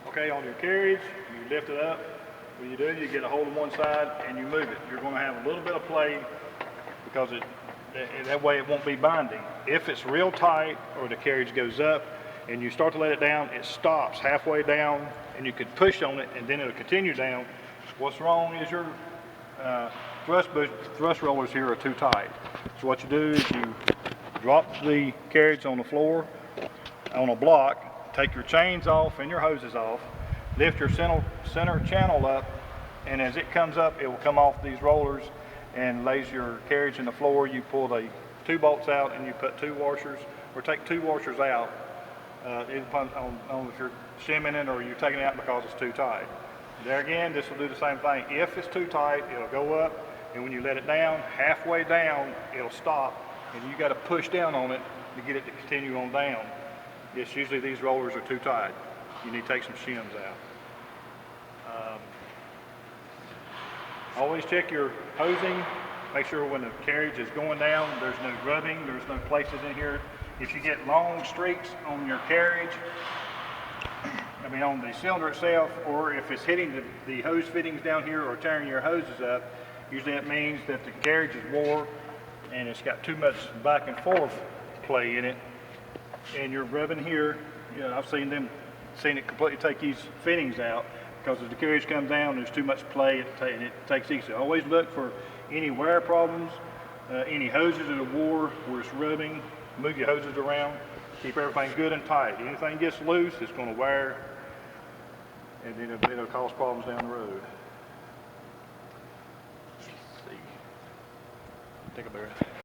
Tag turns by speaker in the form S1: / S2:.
S1: Okay, on your carriage, you lift it up. What you do, you get a hold of one side and you move it. You're going to have a little bit of play because that way it won't be binding. If it's real tight or the carriage goes up and you start to let it down, it stops halfway down and you could push on it and then it'll continue down. What's wrong is your thrust rollers here are too tight. So what you do is you drop the carriage on the floor on a block, take your chains off and your hoses off, lift your center channel up, and as it comes up, it will come off these rollers and lays your carriage in the floor. You pull the 2 bolts out and you put 2 washers, or take 2 washers out. It depends on if you're shimming it or you're taking it out because it's too tight. There again, this will do the same thing. If it's too tight, it'll go up, and when you let it down, halfway down, it'll stop, and you got to push down on it to get it to continue on down. It's usually these rollers are too tight. You need to take some shims out. Always check your hosing. Make sure when the carriage is going down, there's no grubbing, there's no places in here. If you get long streaks on your carriage, I mean on the cylinder itself, or if it's hitting the hose fittings down here or tearing your hoses up, usually that means that the carriage is wore and it's got too much back and forth play in it. And you're rubbing here, you know, I've seen it completely take these fittings out because as the carriage comes down, there's too much play and it takes easy. Always look for any wear problems, any hoses that are wore where it's rubbing. Move your hoses around, keep everything good and tight. Anything gets loose, it's going to wear, and then it'll cause problems down the road. Let's see. Take a breath.